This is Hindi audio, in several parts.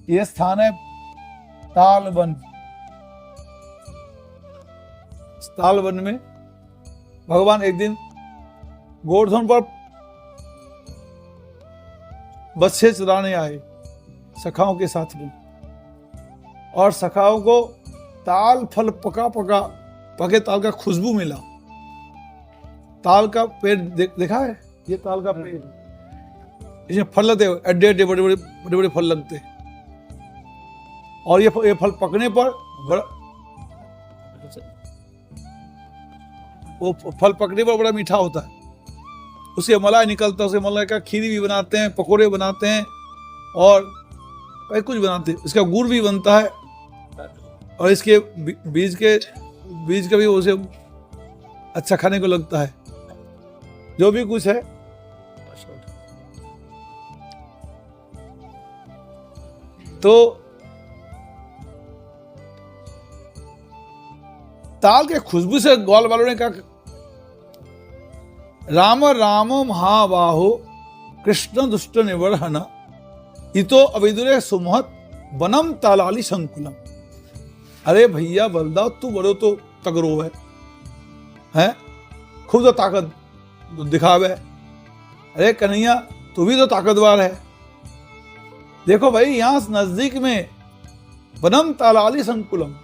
ये स्थान है तालवन। तालवन में भगवान एक दिन गोवर्धन पर बच्चे चराने आए सखाओं के साथ में, और सखाओं को ताल फल पके ताल का खुशबू मिला। ताल का पेड़ देखा है? ये ताल का पेड़, इसमें फल लगते हैं, एड्डे एड्डे बड़े बड़े फल लगते हैं, और ये फल पकने पर वो फल पकने पर बड़ा मीठा होता है। उसके मलाई निकलता है, उसके मलाई का खीरी भी बनाते हैं, पकोड़े बनाते हैं, और कई कुछ बनाते हैं। इसका गुड़ भी बनता है, और इसके बीज का भी उसे अच्छा खाने को लगता है। जो भी कुछ है, तो ताल के खुशबू से ग्वाल वालों ने कहा, राम राम महाबाहो कृष्ण दुष्ट निवर्हन इतो अविदुरे सुमहत वनम तालाली संकुलम। अरे भैया बलदाव, तू बड़ो तो तगड़ो है? खूब तो ताकत दिखावे। अरे कन्हैया, तू भी तो ताकतवर है। देखो भाई, यहां नजदीक में वनम तालाली संकुलम,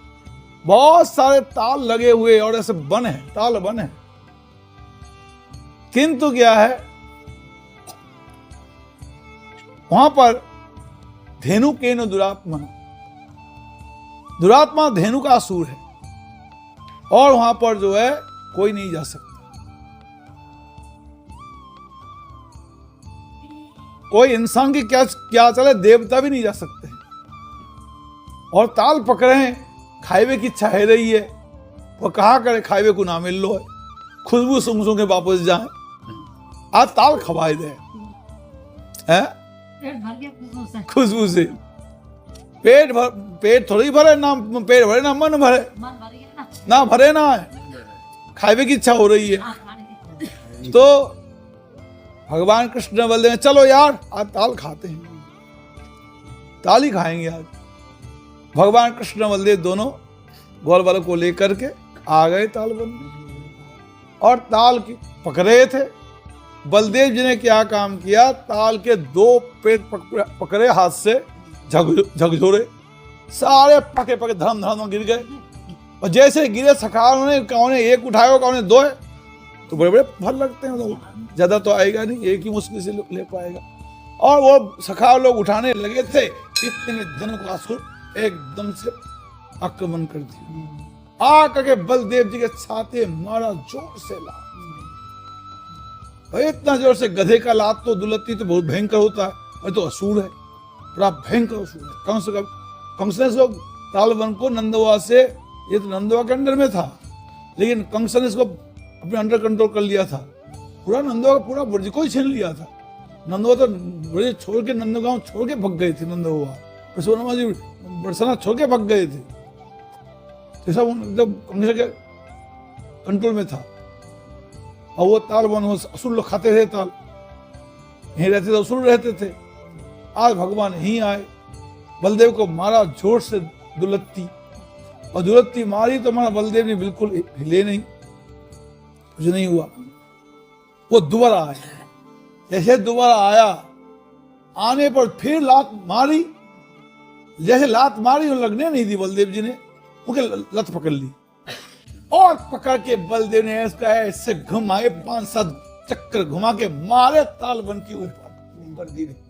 बहुत सारे ताल लगे हुए और ऐसे वन है, ताल वन है। किंतु क्या है, वहां पर धेनु केन दुरात्मा, दुरात्मा धेनु का असुर है, और वहां पर जो है कोई नहीं जा सकता। कोई इंसान की क्या चले, देवता भी नहीं जा सकते। और ताल पकड़े, खाइबे की इच्छा है रही है, वो कहा करे खाइबे को ना मिल लो है, खुशबू सुंग के वापस जाए, आज ताल खवाए दे है खुशबू से। पेट थोड़ी भरे, ना पेट भरे ना मन भरे, ना भरे ना है, खाइबे की इच्छा हो रही है। तो भगवान कृष्ण बोलते हैं, चलो यार आज ताल खाते हैं, ताल ही खाएंगे आज। भगवान कृष्ण बलदेव दोनों ग्वाल वालों को लेकर के आ गए तालवन में, और ताल की पकड़े थे। बलदेव जी ने क्या काम किया, ताल के 2 पेड़ पकड़े, हाथ से झकझोरे, सारे पके धर्म धर्म गिर गए। और जैसे गिरे, सखाओं ने कौन एक उठाया, कौन 2 है, तो बड़े बड़े फल लगते हैं, तो ज्यादा तो आएगा नहीं, एक ही मुश्किल से ले पाएगा। और वो सखाओ लोग उठाने लगे थे, इतने में धनुकासुर एकदम से आक्रमण कर दिया, आकर के बलदेव जी के छाते मारा, जोर से लात। इतना जोर से, गधे का लात तो दुलत्ती तो बहुत भयंकर होता है, और तो असुर है, बड़ा भयंकर असुर है। कंस ने इसको तालवन को नंदवा से, ये तो नंदवा के अंडर में था, लेकिन कंस ने इसको अपने अंडर कंट्रोल कर लिया था। पूरा नंदवा का पूरा ब्रज को ही छीन लिया था। नंदवा तो ब्रज छोड़ के, नंदगांव छोड़ के भग गए थे। नंदवा परशुराम जी बरसाना छोड़ के भग गए थे, तो सब एकदम कंस के कंट्रोल में था। और वो ताल वन असुर लोग खाते थे, ताल यहीं रहते थे, असुर रहते थे। आज भगवान यहीं आए, बलदेव को मारा जोर से दुलत्ती, और दुलत्ती मारी तो हमारा बलदेव ने बिल्कुल हिले नहीं, कुछ नहीं हुआ। वो दोबारा आया, जैसे दोबारा आया, आने पर फिर लात मारी, जैसे लात मारी और लगने नहीं दी बलदेव जी ने, उनके लत पकड़ ली, और पकड़ के बलदेव ने इसका ऐसे घुमाए, 5-7 चक्कर घुमा के मारे तालवन के ऊपर,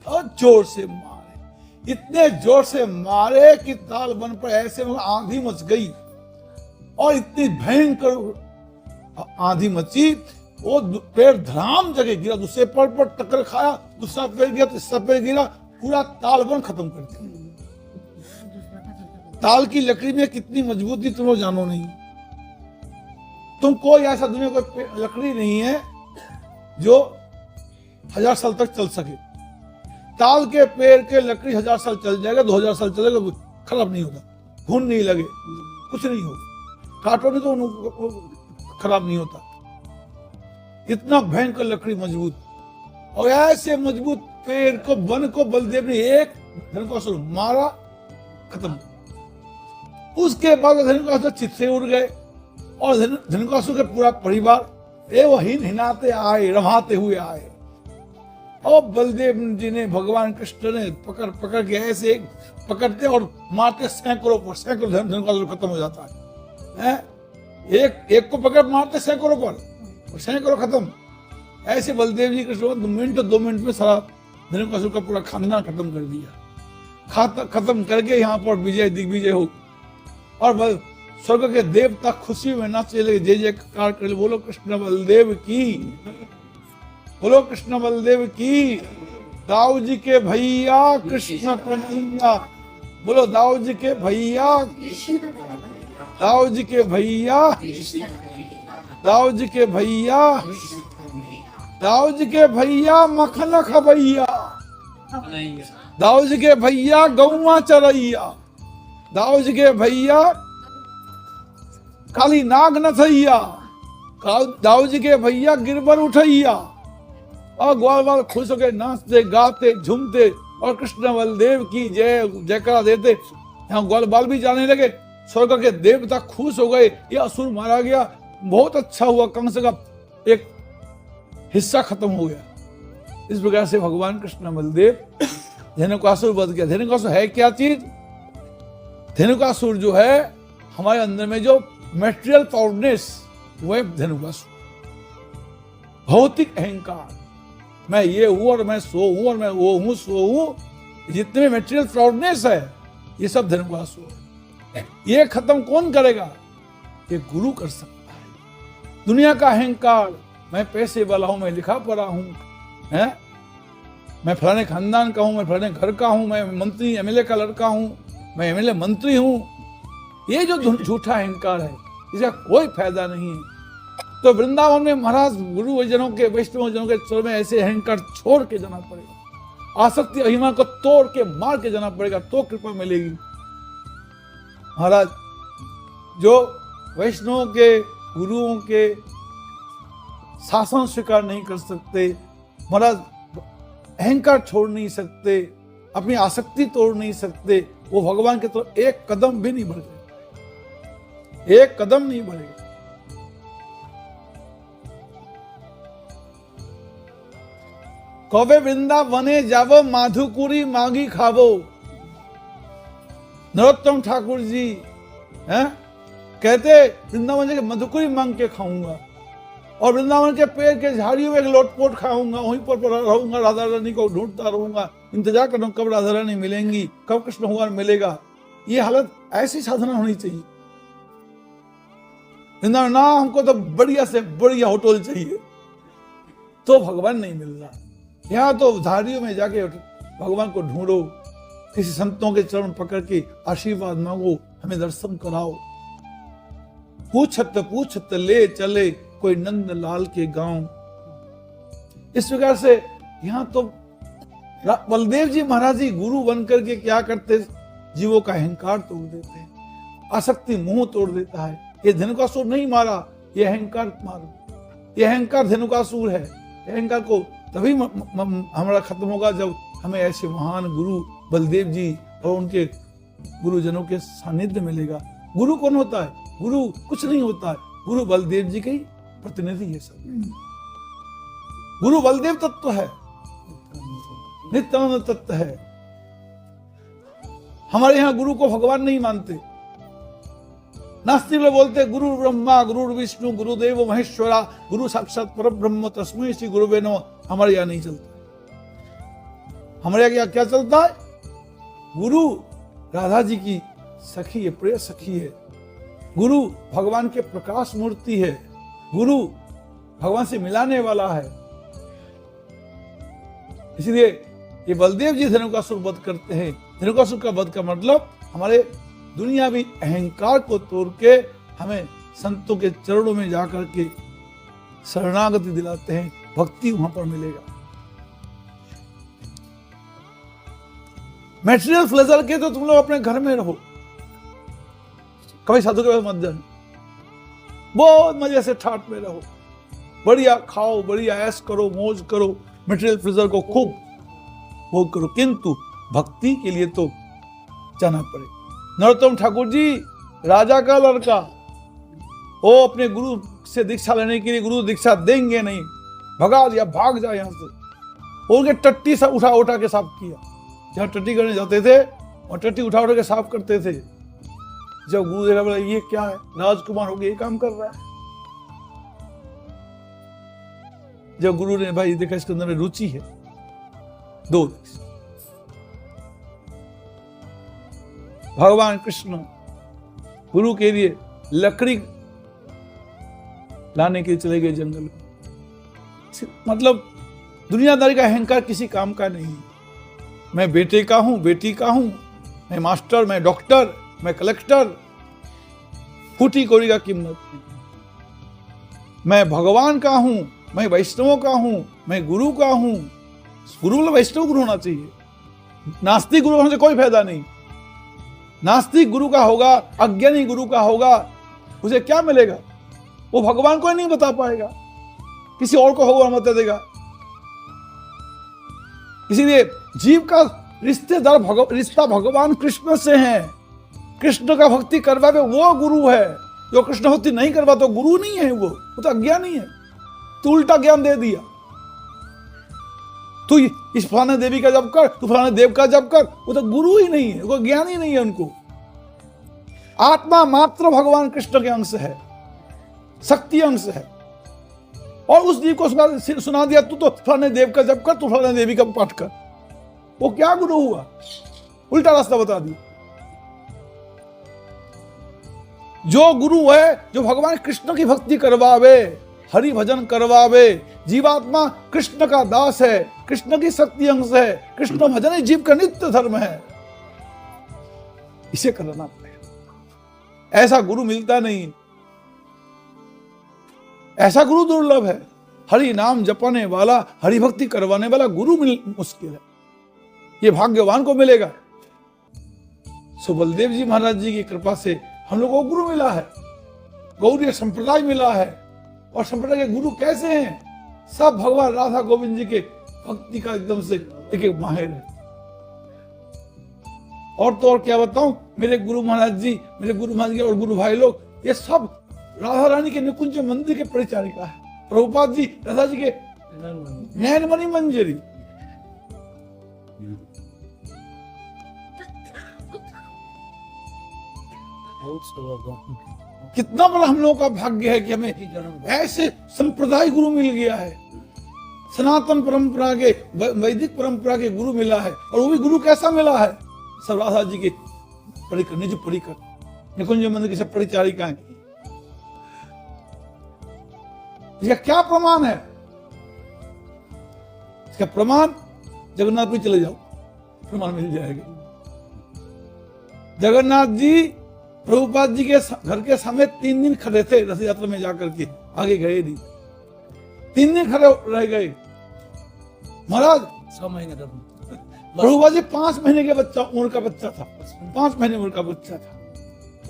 और जोर से मारे, इतने जोर से मारे कि तालवन पर ऐसे आंधी मच गई, और इतनी भयंकर आंधी मची, वो पेड़ धड़ाम जगह गिरा, दूसरे पेड़ पर टक्कर खाया, दूसरा पेड़ गिरा, तीसरा पेड़ गिरा, पूरा तालवन खत्म कर दिया। ताल की लकड़ी में कितनी मजबूती तुम लोग जानो नहीं। तुम कोई ऐसा दुनिया कोई लकड़ी नहीं है जो 1000 साल तक चल सके। ताल के पेड़ के लकड़ी 1000 साल चल जाएगा, 2000 साल चलेगा, खराब नहीं होगा, घुन नहीं लगे, कुछ नहीं होगा, काटो नहीं तो खराब नहीं होता। इतना भयंकर लकड़ी मजबूत, और ऐसे मजबूत पेड़ को, वन को बलदेव ने एक धनुकासुर मारा, खत्म। उसके बाद धनुकासुर चित से उड़ गए और धनुकासुर के पूरा परिवार एवं हिनाते आए, रमाते हुए आए। और बलदेव जी ने, भगवान कृष्ण ने पकड़ पकड़ के ऐसे पकड़ते और मारते सैकड़ों पर, सैकड़ों धनुकासुर खत्म हो जाता है। एक को पकड़ मारते सैकड़ों पर, सैकड़ों खत्म। ऐसे बलदेव जी कृष्ण 2 मिनट में सारा धनुकासुर का पूरा खानदान खत्म कर दिया। खत्म करके यहाँ पर विजय दिग्विजय हो और स्वर्ग के देवता खुशी में नाचने लगे, जय जयकार कर, बोलो कृष्ण बलदेव की, बोलो कृष्ण बलदेव की। दाऊ जी के भैया कृष्ण कन्हैया, बोलो दाऊ जी के भैया, दाऊ जी के भैया, दाऊ जी के भैया, दाऊ जी के भैया मखन खबैया, दाऊ जी के भैया गौवा चरैया, दाऊ जी के भैया काली नाग नथैया, दाऊ जी के भैया गिरबर उठैया। और ग्वाल बाल खुश होकर नाचते गाते झूमते और कृष्ण बलदेव की जय जयकारा देते। यहाँ ग्वाल बाल भी जाने लगे, स्वर्ग के देवता खुश हो गए, ये असुर मारा गया, बहुत अच्छा हुआ, कंस का एक हिस्सा खत्म हो गया। इस प्रकार से भगवान कृष्ण बलदेव धनुकासुर वध किया। धनुकासुर है क्या चीज? धनुकासुर जो है हमारे अंदर में जो मेटेरियल प्राउडनेस, वो है धनुकासुर। भौतिक अहंकार, मैं ये हूं और मैं सो हूं और मैं वो हूं सो हूं, जितने मेटेरियल प्राउडनेस है ये सब धनुकासुर है। ये खत्म कौन करेगा? ये गुरु कर सकता है। दुनिया का अहंकार, मैं पैसे वाला हूं, मैं लिखा पढ़ा हूं, है? मैं फलाने खानदान का हूं, मैं फलाने घर का हूं, मैं मंत्री एमएलए का लड़का हूं, मैं एमएलए मंत्री हूं, ये जो झूठा अहंकार है इसका कोई फायदा नहीं है। तो वृंदावन में महाराज गुरुजनों के, वैष्णव जनों के चरण में ऐसे अहंकार छोड़ के जाना पड़ेगा, आसक्ति अभिमान को तोड़ के मार के जाना पड़ेगा, तो कृपा मिलेगी। महाराज जो वैष्णव के, गुरुओं के शासन स्वीकार नहीं कर सकते, महाराज अहंकार छोड़ नहीं सकते, अपनी आसक्ति तोड़ नहीं सकते, वो भगवान के तो एक कदम भी नहीं बढ़े, एक कदम नहीं बढ़ेगा। कवे वृंदावने जावो, माधुकुरी मांगी खावो। नरोत्तम ठाकुर जी हैं कहते वृंदावन के मधुकुरी मांग के खाऊंगा और वृंदावन के पेड़ के झाड़ियों में एक लोटपोट खाऊंगा, वहीं पर रहूंगा, राधा रानी को ढूंढता रहूंगा, इंतजार करूंगा कब राधा रानी मिलेंगी, कब कृष्ण भगवान मिलेगा। ये हालत, ऐसी साधना होनी चाहिए। वृंदावन ना, हमको तो बढ़िया से बढ़िया होटल चाहिए, तो भगवान नहीं मिल रहा। यहाँ तो झाड़ियों में जाके भगवान को ढूंढो, किसी संतों के चरण पकड़ के आशीर्वाद मांगो, हमें दर्शन कराओ। पूछत ले चले कोई नंद लाल के गांव। इस प्रकार से यहाँ तो बलदेव जी महाराज जी गुरु बनकर के क्या करते, जीवों का अहंकार तोड़ देते हैं, आसक्ति मोह तोड़ देता है। ये धनुकासुर नहीं मारा, ये अहंकार मारा, ये अहंकार धनुकासुर है। अहंकार को तभी हमारा खत्म होगा जब हमें ऐसे महान गुरु बलदेव जी और उनके गुरुजनों के सानिध्य मिलेगा। गुरु कौन होता है? गुरु कुछ नहीं होता है, गुरु बलदेव जी के ही प्रतिनिधि है सब। गुरु बलदेव तत्व है, नित्यानंद तत्व है। हमारे यहाँ गुरु को भगवान नहीं मानते। नास्तिक लोग बोलते गुरु ब्रह्मा गुरु विष्णु गुरुदेव महेश्वरा, गुरु साक्षात परब्रह्म तस्मै श्री गुरुवे नमः। हमारे यहाँ नहीं चलता। हमारे यहाँ क्या चलता है? गुरु राधा जी की सखी है, प्रिय सखी है। गुरु भगवान के प्रकाश मूर्ति है। गुरु भगवान से मिलाने वाला है। इसलिए ये बलदेव जी धनुकासुर वध करते हैं। धनुकासुर का वध का मतलब हमारे दुनियावी अहंकार को तोड़ के हमें संतों के चरणों में जाकर के शरणागति दिलाते हैं। भक्ति वहां पर मिलेगा। मैटेरियल प्लेजर के तो तुम लोग अपने घर में रहो, कभी साधु के पास मत जाना, बहुत मजे से ठाट में रहो, बढ़िया खाओ, बढ़िया ऐश करो, मौज करो, मटेरियल प्लेजर को खूब भोग करो, किंतु भक्ति के लिए तो जाना पड़ेगा। नरोत्तम ठाकुर जी राजा का लड़का, वो अपने गुरु से दीक्षा लेने के लिए गुरु दीक्षा देंगे नहीं, भगा दिया, भाग जाए यहां से। उनके टट्टी सा उठा उठा के साफ किया, जहां टट्टी करने जाते थे और टट्टी उठा उठा के साफ करते थे। जब गुरु देखा बोला ये क्या है, राजकुमार होकर ये काम कर रहा है। जब गुरु ने भाई देखा इसके अंदर रुचि है, दो भगवान कृष्ण गुरु के लिए लकड़ी लाने के लिए चले गए जंगल में। मतलब दुनियादारी का अहंकार किसी काम का नहीं। मैं बेटे का हूं, बेटी का हूं, मैं मास्टर, मैं डॉक्टर, मैं कलेक्टर, फूटी कौड़ी का कीमत नहीं। मैं भगवान का हूं, मैं वैष्णवों का हूं, मैं गुरु का हूं। गुरु मतलब वैष्णव गुरु होना चाहिए, नास्तिक गुरु होने से कोई फायदा नहीं। नास्तिक गुरु का होगा, अज्ञानी गुरु का होगा, उसे क्या मिलेगा? वो भगवान को ही नहीं बता पाएगा, किसी और को होगा मत देगा। इसीलिए जीव का रिश्ता भगवान कृष्ण से है। कृष्ण का भक्ति करवावे वो गुरु है। जो कृष्ण भक्ति नहीं करवा तो गुरु नहीं है, वो तो अज्ञानी है। तू उल्टा ज्ञान दे दिया, तू इस फलाने देवी का जप कर, तू फलाने देव का जप कर, वो तो गुरु ही नहीं है, वो ज्ञान ही नहीं है। उनको आत्मा मात्र भगवान कृष्ण के अंश है, शक्ति अंश है। और उस जीव को सुना दिया तू तो फलाने देव का जप कर, तू फलाने देवी का पाठ कर। वो क्या गुरु हुआ? उल्टा रास्ता बता दिया। जो गुरु है, जो भगवान कृष्ण की भक्ति करवावे, हरि भजन करवावे, जीवात्मा कृष्ण का दास है, कृष्ण की शक्ति अंश है। कृष्ण भजन ही जीव का नित्य धर्म है। इसे करना पड़ेगा। ऐसा गुरु मिलता नहीं, ऐसा गुरु दुर्लभ है। हरि नाम जपने वाला, हरि भक्ति करवाने वाला गुरु मुश्किल है। ये भाग्यवान को मिलेगा। सो बलदेव जी महाराज जी की कृपा से हम लोगों को गुरु मिला है, गौड़ीय संप्रदाय मिला है। और संप्रदाय के गुरु कैसे हैं? सब भगवान राधा गोविंद जी के भक्ति का एकदम से एक एक माहिर है। और तो और क्या बताऊं, मेरे गुरु महाराज जी, मेरे गुरु महाराज जी और गुरु भाई लोग, ये सब राधा रानी के निकुंज मंदिर के परिचारिका है। प्रभुपाद जी राधा जी के नैनमणि मंजरी। कितना बड़ा हम लोगों का भाग्य है कि हमें ऐसे संप्रदाय गुरु मिल गया है। सनातन परंपरा के, वैदिक परंपरा के गुरु मिला है। और वो भी गुरु कैसा मिला है? सब राधा जी के परिकर, निज परिकर, निकुंज मंदिर की सब परिचारिकाएं। इसका क्या प्रमाण है? इसका प्रमाण जगन्नाथ भी चले जाओ, प्रमाण मिल जाएगा। जगन्नाथ जी प्रभुपाद जी के घर के सामने 3 दिन खड़े थे, रथ यात्रा में जाकर के, आगे गए नहीं। 3 दिन खड़े रह गए। महाराज 6 महीने का प्रभुपाद जी 5 महीने के उम्र का बच्चा था, 5 महीने उम्र का बच्चा था।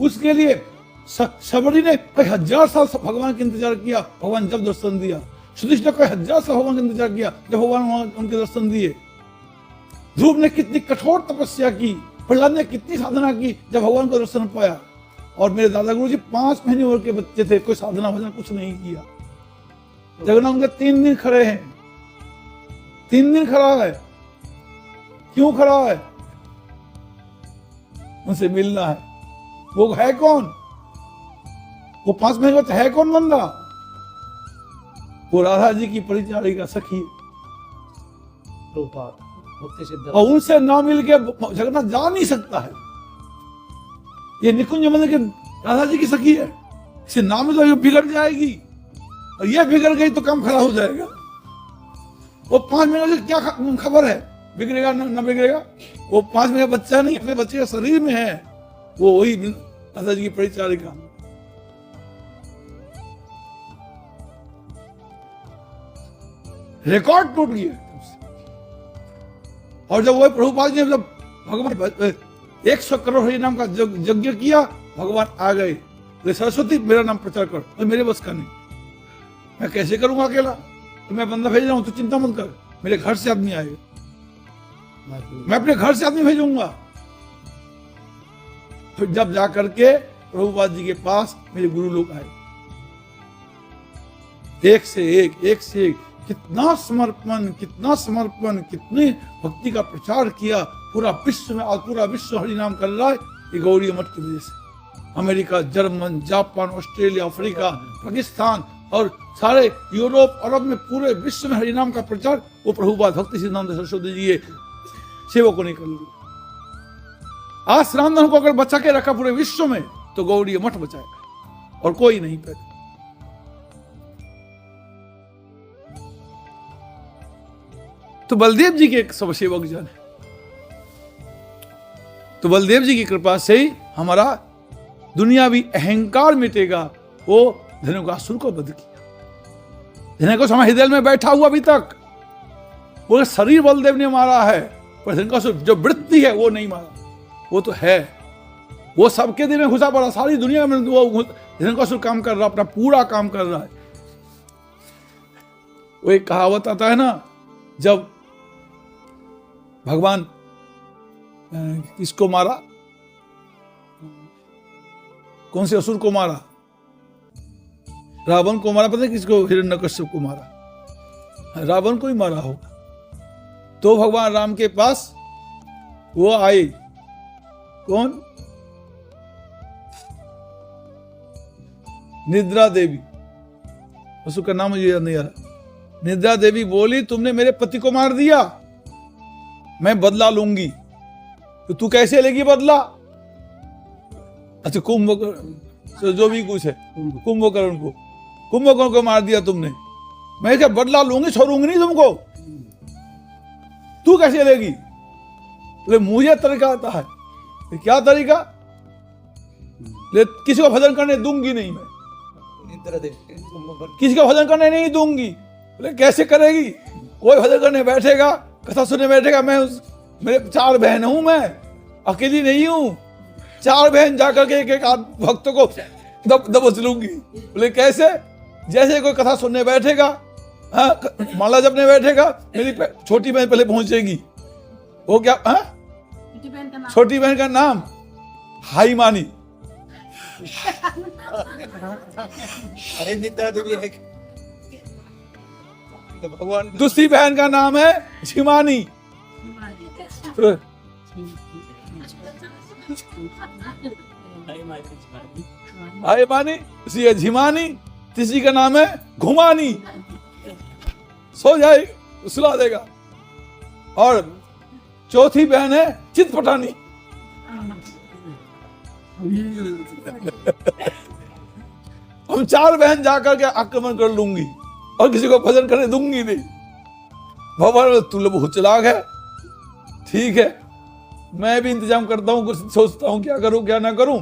उसके लिए सबरी ने कई 1000 साल भगवान का इंतजार किया, भगवान जब दर्शन दिया। सुधीश ने कई 1000 साल भगवान का इंतजार किया, जब भगवान उनके दर्शन दिए। ध्रुव ने कितनी कठोर तपस्या की, प्रहलाद ने कितनी साधना की, जब भगवान को दर्शन पाया। और मेरे दादा गुरु जी 5 महीने उम्र के बच्चे थे, कोई साधना भजन कुछ नहीं किया। जगन्नाथ उनके 3 दिन खड़े हैं, 3 दिन खड़ा है। क्यों खड़ा है? उनसे मिलना है। वो है कौन? वो 5 महीने का है कौन बंदा? वो राधा जी की परिचारिका सखी। और उनसे ना मिल के जगन्नाथ जा नहीं सकता है। ये निकुंज मंदिर के राधा जी की सखी है, इसे नाम तो बिगड़ जाएगी, और ये बिगड़ गई तो काम खराब हो जाएगा। वो 5 महीने से क्या खबर है, बिगड़ेगा ना बिगड़ेगा? वो 5 महीने का बच्चा नहीं, अपने बच्चे के शरीर में है। वो वही राधा जी की परिचारिका। रिकॉर्ड टूट गया। और जब वो प्रभुपाद जी ने जब भगवान 100 करोड़ हरि नाम का यज्ञ किया, भगवान आ गए। तो सरस्वती मेरा नाम प्रचार कर, तो मेरे बस का नहीं, मैं कैसे करूंगा अकेला? तो मैं बंदा भेज रहा हूं, तो चिंता मत कर, मेरे घर से आदमी आएगा, मैं अपने घर से आदमी भेजूंगा। फिर जब जाकर के प्रभुपाद जी के पास मेरे गुरु लोग आए, एक से एक कितना समर्पण, कितनी भक्ति का प्रचार किया। पूरा विश्व में, आज पूरा विश्व हरिनाम कर रहा है ये गौड़ी मठ की वजह से। America, German, Japan, Australia, Africa, Pakistan और सारे यूरोप, अरब में, पूरे विश्व में हरिनाम का प्रचार वो प्रभुपाद भक्ति सिद्धांत सरस्वती जी के सेवकों ने कर लिया। आज सनातन को अगर बचा के रखा पूरे विश्व में तो गौड़ी मठ बचाएगा और कोई नहीं पैदा। तो बलदेव जी के एक सब सेवक जन है, तो बलदेव जी की कृपा से ही हमारा दुनियावी अहंकार मिटेगा। वो धनुकासुर को वध किया। धनुकासुर हमारे हृदय में बैठा हुआ अभी तक, वो शरीर बलदेव ने मारा है, पर धनुकासुर जो वृत्ति है वो नहीं मारा, वो तो है, वो सबके दिल में घुसा पड़ा। सारी दुनिया में वो धनुकासुर काम कर रहा, अपना पूरा काम कर रहा है। वो एक कहावत आता है ना, जब भगवान किसको मारा, कौन से असुर को मारा, रावण को मारा, पता है किसको, हिरण्यकश्यप को मारा, रावण को ही मारा होगा। तो भगवान राम के पास वो आए, कौन, निद्रा देवी, उसका नाम मुझे याद नहीं आ रहा। निद्रा देवी बोली तुमने मेरे पति को मार दिया, मैं बदला लूंगी। तो तू कैसे लेगी बदला? अच्छा कुंभकर्ण, जो भी कुछ है, कुंभकर्ण को मार दिया तुमने, मैं क्या बदला लूंगी, छोड़ूंगी नहीं तुमको, तू कैसे लेगी? बोले मुझे तरीका आता है। क्या तरीका? किसी को भजन करने दूंगी नहीं मैं, किसी को भजन करने नहीं दूंगी। बोले कैसे करेगी? कोई भजन करने बैठेगा, कथा सुनने बैठेगा, मेरे 4 बहन हूं, मैं अकेली नहीं हूं, 4 बहन जाकर के एक भक्त को दबोच लूंगी। बोले कैसे? जैसे कोई कथा सुनने बैठेगा, माला जपने बैठेगा, मेरी छोटी बहन पहले पहुंचेगी। वो क्या, छोटी बहन का नाम हाई मानी। भगवान, दूसरी बहन का नाम है झिमानी। हाई मानी, झिमानी, तीसरी का नाम है घुमानी। सो जाए सुला देगा। और चौथी बहन है चितपटानी। हम 4 बहन जाकर के आक्रमण कर लूंगी और किसी को भजन करने दूंगी नहीं। भगवान तू लोग बहुत चालाक है, ठीक है, मैं भी इंतजाम करता हूँ, कुछ सोचता हूँ क्या करूँ क्या ना करूँ।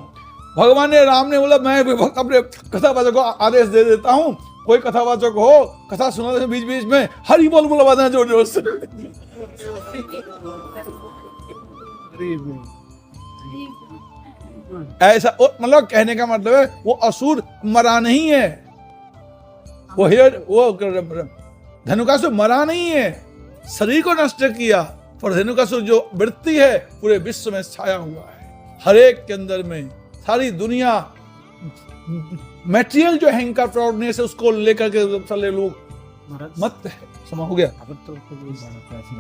भगवान ने, राम ने बोला मैं भी अपने कथावाचक को आदेश दे देता हूँ, कोई कथावाचक हो, कथा सुना बीच बीच में हरि बोल बुलवा देना जोर जोर से। ऐसा मतलब कहने का मतलब है वो असुर मरा नहीं है, वो धनुकासुर मरा नहीं है, शरीर को नष्ट किया, पर धनुकासुर जो वृत्ति है पूरे विश्व में छाया हुआ है, हर एक के अंदर में। सारी दुनिया मटेरियल जो अहंकार प्राउडनेस है उसको लेकर के सारे लोग मत है। समा हो गया?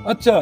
अच्छा।